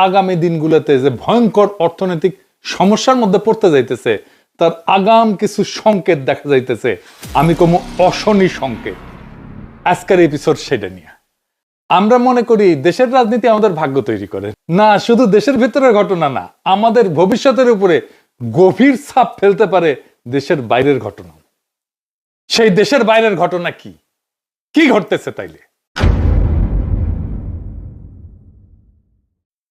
আগামী দিনগুলোতে যে ভয়ঙ্কর অর্থনৈতিক সমস্যার মধ্যে পড়তে যাইতেছে, তার আগাম কিছু সংকেত দেখা যাইতেছে, আমি কম অশনি সংকেত। আজকের এপিসোড সেটা নিয়ে। আমরা মনে করি দেশের রাজনীতি আমাদের ভাগ্য তৈরি করে, না শুধু দেশের ভিতরের ঘটনা না, আমাদের ভবিষ্যতের উপরে গভীর ছাপ ফেলতে পারে দেশের বাইরের ঘটনা। সেই দেশের বাইরের ঘটনা কি কি ঘটতেছে তাইলে?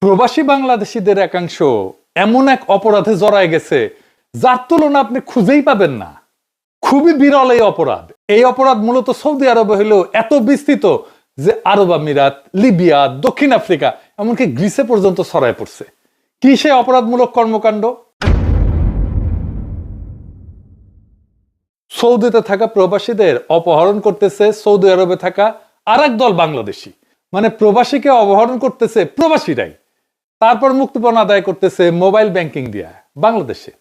প্রবাসী বাংলাদেশিদের একাংশ এমন এক অপরাধে জড়ায় গেছে যার তুলনা আপনি খুঁজেই পাবেন না। খুবই বিরল এই অপরাধ। এই অপরাধ মূলত সৌদি আরবে হলেও এত বিস্তৃত যে আরব আমিরাত, লিবিয়া, দক্ষিণ আফ্রিকা, এমনকি গ্রিসে পর্যন্ত ছড়ায় পড়ছে। কি সে অপরাধমূলক কর্মকাণ্ড? সৌদিতে থাকা প্রবাসীদের অপহরণ করতেছে সৌদি আরবে থাকা আর এক দল বাংলাদেশি। মানে প্রবাসীকে অপহরণ করতেছে প্রবাসীরাই, তারপর মুক্তিপণ আদায় করতেছে মোবাইল ব্যাংকিং দিয়া বাংলাদেশে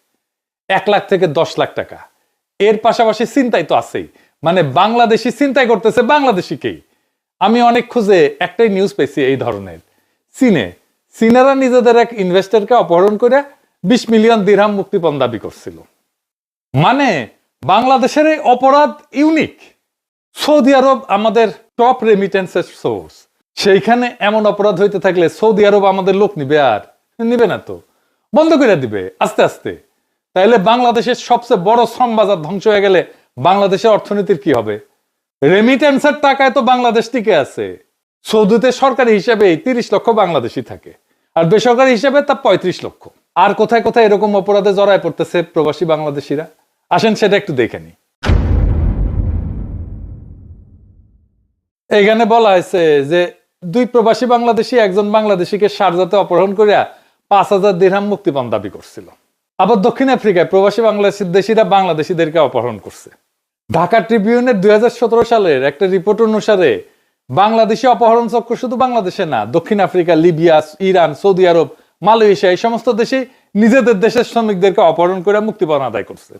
1 লাখ থেকে 10 লাখ টাকা। এর পাশাপাশি ছিনতাই তো আছেই, মানে বাংলাদেশি ছিনতাই করতেছে বাংলাদেশিকেই। আমি অনেক খুঁজে একটাই নিউজ পেয়েছি এই ধরনের। চীনেরা নিজেদের এক ইনভেস্টরকে অপহরণ করে 20 মিলিয়ন দিরহাম মুক্তিপণ দাবি করছিল। মানে বাংলাদেশের এই অপরাধ ইউনিক। সৌদি আরব আমাদের টপ রেমিটেন্সের সোর্স, সেইখানে এমন অপরাধ হইতে থাকলে সৌদি আরব আমাদের লোক নিবে? আর নিবে না তো, বন্ধ করে দিবে আস্তে আস্তে। তাইলে বাংলাদেশের সবচেয়ে বড় শ্রম বাজার ধ্বংস হয়ে গেলে বাংলাদেশের অর্থনীতির কি হবে? রেমিটেন্সের টাকায় তো বাংলাদেশ টিকে আছে। সৌদিতে সরকারি হিসেবে 30 লক্ষ বাংলাদেশি থাকে, আর বেসরকারি হিসেবে তা 35 লক্ষ। আর কোথায় কোথায় এরকম অপরাধে জড়ায় পড়তেছে প্রবাসী বাংলাদেশিরা, আসেন সেটা একটু দেখে নি। এইখানে বলা হয়েছে যে 2 প্রবাসী বাংলাদেশি একজন বাংলাদেশিকে শারজাতে অপহরণ করিয়া 5,000 দিরহাম মুক্তিপণ দাবি করছিল। আবার দক্ষিণ আফ্রিকায় প্রবাসী বাংলাদেশিরা বাংলাদেশিদেরকে অপহরণ করছে। ঢাকা ট্রিবিউনের 2017 সালের একটা রিপোর্ট অনুসারে বাংলাদেশি অপহরণ চক্র শুধু বাংলাদেশে না, দক্ষিণ আফ্রিকা, লিবিয়া, ইরান, সৌদি আরব, মালয়েশিয়া, এই সমস্ত দেশে নিজেদের দেশের শ্রমিকদেরকে অপহরণ করে মুক্তিপণ আদায় করছে।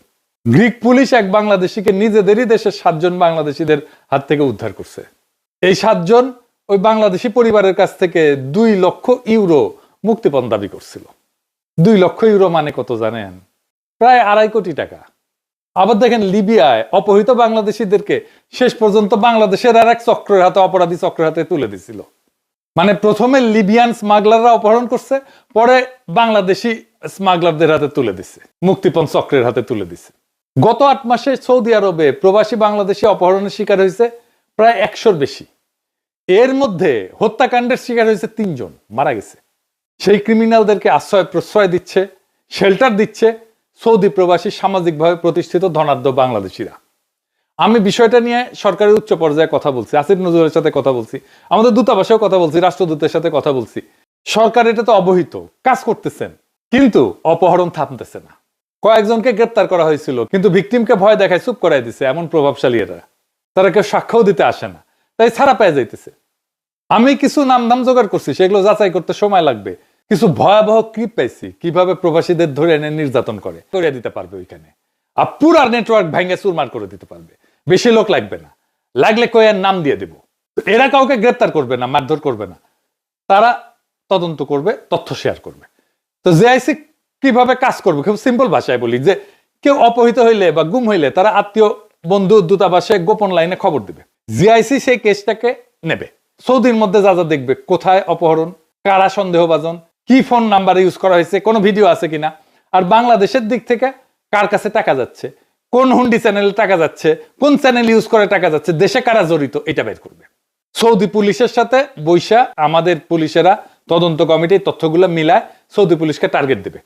গ্রিক পুলিশ এক বাংলাদেশিকে নিজেদেরই দেশের 7 জন বাংলাদেশিদের হাত থেকে উদ্ধার করছে। এই 7 জন ওই বাংলাদেশি পরিবারের কাছ থেকে 2 লক্ষ ইউরো মুক্তিপণ দাবি করছিল। 2 লক্ষ ইউরো মানে কত জানেন? প্রায় 2.5 কোটি টাকা। আবার দেখেন লিবিয়ায় অপহৃত বাংলাদেশিদেরকে শেষ পর্যন্ত বাংলাদেশের আর এক চক্রের হাতে, অপরাধী চক্রের হাতে তুলে দিছিল। মানে প্রথমে লিবিয়ান স্মাগলাররা অপহরণ করছে, পরে বাংলাদেশি স্মাগলারদের হাতে তুলে দিছে, মুক্তিপণ চক্রের হাতে তুলে দিছে। গত 8 মাসে সৌদি আরবে প্রবাসী বাংলাদেশি অপহরণের শিকার হয়েছে প্রায় 100-র বেশি। এর মধ্যে হত্যাকাণ্ডের শিকার হয়েছে 3 জন, মারা গেছে। সেই ক্রিমিনালদেরকে আশ্রয় প্রশ্রয় দিচ্ছে, শেল্টার দিচ্ছে সৌদি প্রবাসী সামাজিকভাবে প্রতিষ্ঠিত ধনাঢ্য বাংলাদেশিরা। আমি বিষয়টা নিয়ে সরকারের উচ্চ পর্যায়ে কথা বলছি, আসিফ নজরুলের সাথে কথা বলছি, আমাদের দূতাবাসেও কথা বলছি, রাষ্ট্রদূতের সাথে কথা বলছি। সরকার এটা তো অবহিত, কাজ করতেছেন, কিন্তু অপহরণ থামতেছে না। কয়েকজনকে গ্রেপ্তার করা হয়েছিল, কিন্তু ভিকটিমকে ভয় দেখায় চুপ করাই দিছে এমন প্রভাবশালী এরা। তারা কেউ সাক্ষ্যও দিতে আসে না, তাই ছাড়া পেয়ে যাইতেছে। আমি কিছু নামধাম জোগাড় করছি, সেগুলো যাচাই করতে সময় লাগবে। কিছু ভয়াবহ ক্লিপ পাইছি কিভাবে প্রবাসীদের ধরে এনে নির্যাতন করে দিতে পারবে ওইখানে, আর পুরা নেটওয়ার্ক ভেঙে চুরমার করে দিতে পারবে। বেশি লোক লাগবে না, লাগলে কয়ের নাম দিয়ে দেব। এরা কাউকে গ্রেপ্তার করবে না, মারধর করবে না, তারা তদন্ত করবে, তথ্য শেয়ার করবে। তো জেআইসি কিভাবে কাজ করবে খুব সিম্পল ভাষায় বলি, যে কেউ অপহৃত হইলে বা গুম হইলে তারা আত্মীয়, বন্ধু, দূতাবাসে গোপন লাইনে খবর দিবে। জিআইসি সেই কেসটাকে নেবে। সৌদির মধ্যে যা যা দেখবে, কোথায় অপহরণ, কারা সন্দেহভাজন, কি ফোন নাম্বার ইউজ করা হয়েছে, কোনো ভিডিও আছে কিনা, আর বাংলাদেশের দিক থেকে কার কাছে টাকা যাচ্ছে, কোন হুন্ডি চ্যানেলে টাকা যাচ্ছে, কোন চ্যানেল ইউজ করে টাকা যাচ্ছে, দেশে কারা জড়িত, এটা বের করবে। সৌদি পুলিশের সাথে বৈশা আমাদের পুলিশেরা তদন্ত কমিটি তথ্যগুলো মিলায় সৌদি পুলিশকে টার্গেট দেবে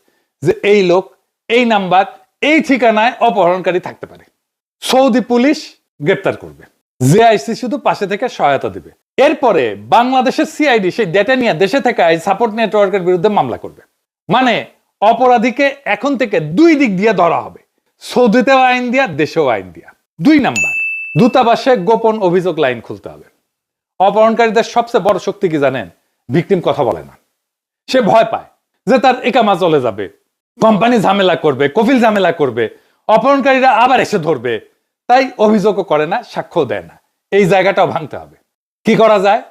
যে এই লোক, এই নাম্বার, এই ঠিকানায় অপহরণকারী থাকতে পারে। সৌদি পুলিশ গ্রেপ্তার করবে, জেআইসি শুধু পাশে থেকে সহায়তা দিবে। এরপরে বাংলাদেশের সিআইডি সেই ডেটা নিয়ে দেশে থেকে সাপোর্ট নেটওয়ার্কের বিরুদ্ধে মামলা করবে। মানে অপরাধীকে এখন থেকে 2 দিক দিয়ে ধরা হবে, সৌদিতেও আইন দিয়া, দেশেও আইন দিয়া। 2 নাম্বার, দূতাবাসে গোপন অভিযোগ লাইন খুলতে হবে। অপহরণকারীদের সবচেয়ে বড় শক্তি কি জানেন? ভিকটিম কথা বলে না, সে ভয় পায় যে তার একামা চলে যাবে, কোম্পানি ঝামেলা করবে, কফিল ঝামেলা করবে, অপহরণকারীরা আবার এসে ধরবে, তাই অভিযোগও করে না, সাক্ষ্য দেয় না। এই জায়গাটাও ভাঙতে হবে। কি করা যায়?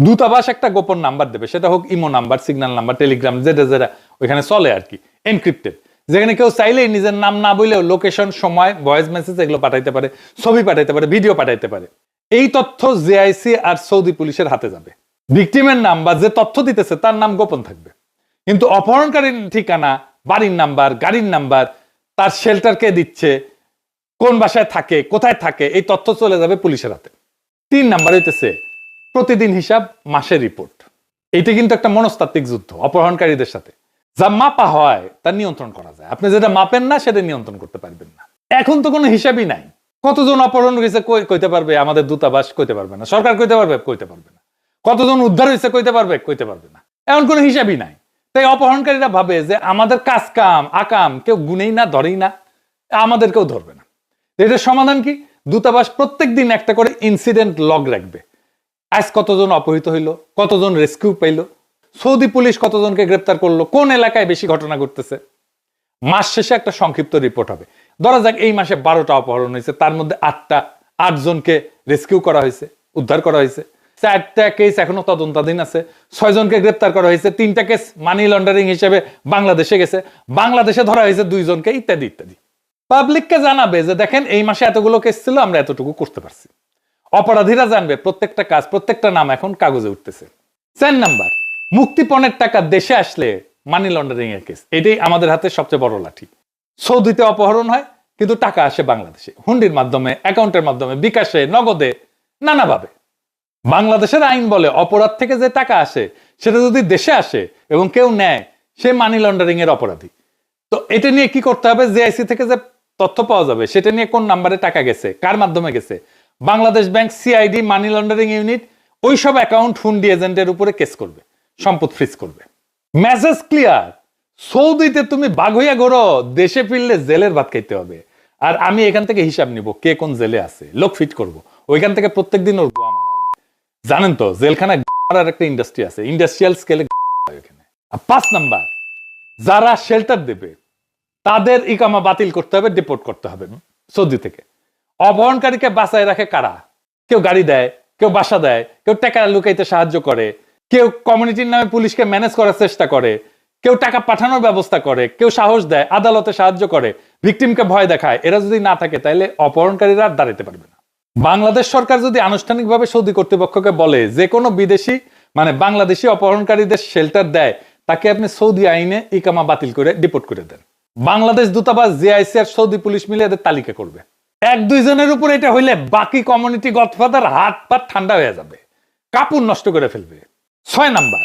দূতাবাস একটা গোপন নাম্বার দেবে, সেটা হোক imo number, signal number, Telegram, যেটা যেটা ওইখানে চলে আর কি, এনক্রিপ্টেড, যেখানে কেউ চাইলেই নিজের নাম না বললেও লোকেশন, সময়, ভয়েস মেসেজ এগুলো পাঠাইতে পারে, ছবি পাঠাইতে পারে, ভিডিও পাঠাইতে পারে। এই তথ্য জেআইসি আর সৌদি পুলিশের হাতে যাবে। ভিকটিমের নাম বা যে তথ্য দিতেছে তার নাম গোপন থাকবে, কিন্তু অপহরণকারীর ঠিকানা, বাড়ির নাম্বার, গাড়ির নাম্বার, তার শেল্টার কে দিচ্ছে, কোন বাসায় থাকে, কোথায় থাকে, এই তথ্য চলে যাবে পুলিশের হাতে। 3 নাম্বার হইতেছে প্রতিদিন হিসাব, মাসের রিপোর্ট। এইটা কিন্তু একটা মনস্তাত্ত্বিক যুদ্ধ অপহরণকারীদের সাথে। যা মাপা হয় তা নিয়ন্ত্রণ করা যায়, আপনি যেটা মাপেন না সেটা নিয়ন্ত্রণ করতে পারবেন না। এখন তো কোনো হিসাবই নাই, কতজন অপহরণ হয়েছে কইতে পারবে আমাদের দূতাবাস, কইতে পারবে না। সরকার কইতে পারবে, কইতে পারবে না। কতজন উদ্ধার হয়েছে কইতে পারবে, কইতে পারবে না। এখন কোনো হিসাবই নাই। তাই অপহরণকারীরা ভাবে যে আমাদের কাজ কাম আকাম কেউ গুনেই না, ধরেই না, আমাদেরকেও ধরবে না। এটার সমাধান কি? দূতাবাস প্রত্যেকদিন একটা করে ইনসিডেন্ট লগ রাখবে। আজ কতজন অপহৃত হইলো, কতজন রেস্কিউ পাইলো, সৌদি পুলিশ কতজনকে গ্রেপ্তার করলো, কোন এলাকায় বেশি ঘটনা ঘটতেছে। মাস শেষে একটা সংক্ষিপ্ত রিপোর্ট হবে। ধরা যাক এই মাসে 12টা অপহরণ হয়েছে, তার মধ্যে 8 জনকে রেস্কিউ করা হয়েছে, উদ্ধার করা হয়েছে। 4টা কেস এখনো তদন্তাধীন আছে, 6 জনকে গ্রেপ্তার করা হয়েছে, 3টা কেস মানি লন্ডারিং হিসেবে বাংলাদেশে গেছে, বাংলাদেশে ধরা হয়েছে 2 জনকে, ইত্যাদি ইত্যাদি। পাবলিককে জানাবে যে দেখেন এই মাসে এতগুলো কেস ছিল, আমরা এতটুকু করতে পারছি। অপরাধীরা জানবে প্রত্যেকটা কাজ, প্রত্যেকটা নাম এখন কাগজে উঠতেছে। 4 নাম্বার, মুক্তিপণের টাকা দেশে আসলে মানি লন্ডারিং এর কেস। এটাই আমাদের হাতে সবচেয়ে বড় লাঠি। সৌদিতে অপহরণ হয় কিন্তু টাকা আসে বাংলাদেশে, হুন্ডির মাধ্যমে, অ্যাকাউন্টের মাধ্যমে, বিকাশে, নগদে, নানাভাবে। বাংলাদেশের আইন বলে অপরাধ থেকে যে টাকা আসে সেটা যদি দেশে আসে এবং কেউ নেয়, সে মানি লন্ডারিং এর অপরাধী। তো এটা নিয়ে কি করতে হবে? জেআইসি থেকে যে তথ্য পাওয়া যাবে সেটা নিয়ে কোন নাম্বারে টাকা গেছে, কার মাধ্যমে গেছে, Bangladesh bank, CID, money laundering unit ওই সব অ্যাকাউন্ট হুন্ডি এজেন্টের উপরে কেস করবে, সম্পদ ফ্রিজ করবে। মেসেজ ক্লিয়ার, সৌদিতে তুমি বাঘ হইয়া ঘোরো, দেশে ফিরলে জেলের ভাত খাইতে হবে। আর আমি এখান থেকে হিসাব নিব কে কোন জেলে আছে, লোক ফিট করব, ওইখান থেকে প্রত্যেকদিন ওর গোয়া মারা হবে। জানেন তো জেলখানায় মারার একটা ইন্ডাস্ট্রি আছে, ইন্ডাস্ট্রিয়াল স্কেলে ওখানে। 5 নাম্বার, যারা শেল্টার দেবে তাদের ইকামা বাতিল করতে হবে, ডিপোর্ট করতে হবে সৌদি থেকে। অপহরণকারীকে বাঁচায় রাখে কারা? কেউ গাড়ি দেয়, কেউ বাসা দেয়, কেউ টাকা লুকাইতে সাহায্য করে, কেউ কমিউনিটির নামে পুলিশকে ম্যানেজ করার চেষ্টা করে, কেউ টাকা পাঠানোর ব্যবস্থা করে, কেউ সাহস দেয়, আদালতে সাহায্য করে, ভিকটিমকে ভয় দেখায়। এরা যদি না থাকে তাহলে অপহরণকারীরা আর দাঁড়াতে পারবে না। বাংলাদেশ সরকার যদি আনুষ্ঠানিকভাবে সৌদি কর্তৃপক্ষকে বলে যে কোনো বিদেশি মানে বাংলাদেশি অপহরণকারীদের শেল্টার দেয়, তাকে আপনি সৌদি আইনে ইকামা বাতিল করে ডিপোর্ট করে দেন। বাংলাদেশ দূতাবাস, জেআইসি আর সৌদি পুলিশ মিলে এদের তালিকা করবে। 1-2 জনের উপর এটা হইলে বাকি কমিউনিটি গডফাদার হাত পা ঠান্ডা হয়ে যাবে, কাপড় নষ্ট করে ফেলবে। 6 নাম্বার,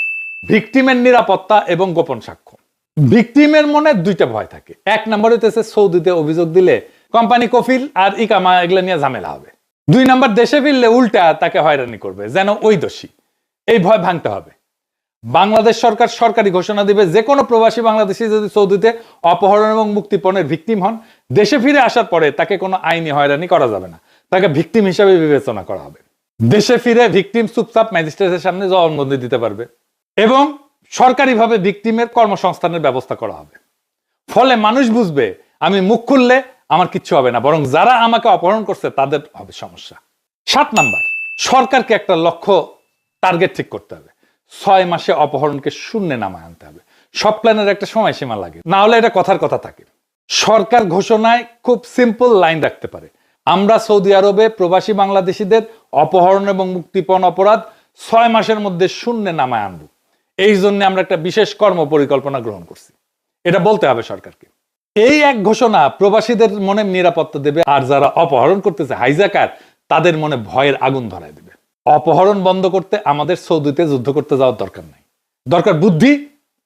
ভিকটিমের নিরাপত্তা এবং গোপন সাক্ষ্য। ভিকটিমের মনে 2টা ভয় থাকে। 1 নাম্বার হইতেছে সৌদিতে অভিযোগ দিলে কোম্পানি কফিল আর ইকামা এগুলো নিয়ে ঝামেলা হবে। 2 নাম্বার, দেশে ফিরলে উল্টা তাকে হয়রানি করবে, যেন ওই দোষী। এই ভয় ভাঙতে হবে। বাংলাদেশ সরকার সরকারি ঘোষণা দিবে যে কোনো প্রবাসী বাংলাদেশী যদি সৌদিতে অপহরণ এবং মুক্তিপণের ভিকটিম হন, দেশে ফিরে আসার পরে তাকে কোনো আইনি হয়রানি করা যাবে না, তাকে ভিকটিম হিসাবে বিবেচনা করা হবে। দেশে ফিরে ভিকটিম চুপচাপ ম্যাজিস্ট্রেটের সামনে জবানবন্দি দিতে পারবে এবং সরকারিভাবে ভিকটিমের কর্মসংস্থানের ব্যবস্থা করা হবে। ফলে মানুষ বুঝবে আমি মুখ খুললে আমার কিচ্ছু হবে না, বরং যারা আমাকে অপহরণ করছে তাদের হবে সমস্যা। 7 নাম্বার, সরকারকে একটা লক্ষ্য টার্গেট ঠিক করতে হবে। 6 মাসে অপহরণকে শূন্যে নামায় আনতে হবে। সব প্ল্যানের একটা সময়সীমা লাগে, না হলে এটা কথার কথা থাকে। সরকার ঘোষণায় খুব সিম্পল লাইন রাখতে পারে, আমরা সৌদি আরবে প্রবাসী বাংলাদেশিদের অপহরণ এবং মুক্তিপণ অপরাধ 6 মাসের মধ্যে শূন্যে নামায় আনবো। এই জন্য আমরা একটা বিশেষ কর্ম পরিকল্পনা গ্রহণ করছি, এটা বলতে হবে সরকারকে। এই এক ঘোষণা প্রবাসীদের মনে নিরাপত্তা দেবে, আর যারা অপহরণ করতেছে হাইজাকার তাদের মনে ভয়ের আগুন ধরায় দেবে। অপহরণ বন্ধ করতে আমাদের সৌদিতে যুদ্ধ করতে যাওয়ার দরকার নাই, দরকার বুদ্ধি,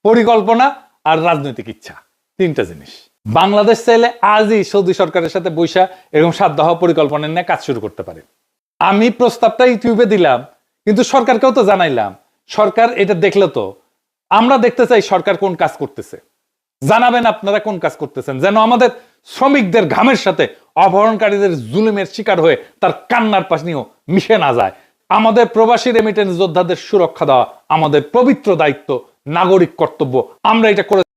পরিকল্পনা আর রাজনৈতিক ইচ্ছা। 3টা জিনিস। বাংলাদেশ চাইলে আজই সৌদি সরকারের সাথে বৈশা এরকম 7 দফা পরিকল্পনা নিয়ে কাজ শুরু করতে পারে। আমি প্রস্তাবটা ইউটিউবে দিলাম, কিন্তু সরকারকেও তো জানাইলাম। সরকার এটা দেখলে তো, আমরা দেখতে চাই সরকার কোন কাজ করতেছে। জানাবেন আপনারা কোন কাজ করতেছেন, যেন আমাদের শ্রমিকদের ঘামের সাথে অপহরণকারীদের জুলুমের শিকার হয়ে তার কান্নার পাশনিও মিশে না যায়। আমাদের প্রবাসী রেমিটেন্স যোদ্ধাদের সুরক্ষা দেওয়া আমাদের পবিত্র দায়িত্ব, নাগরিক কর্তব্য। আমরা এটা করে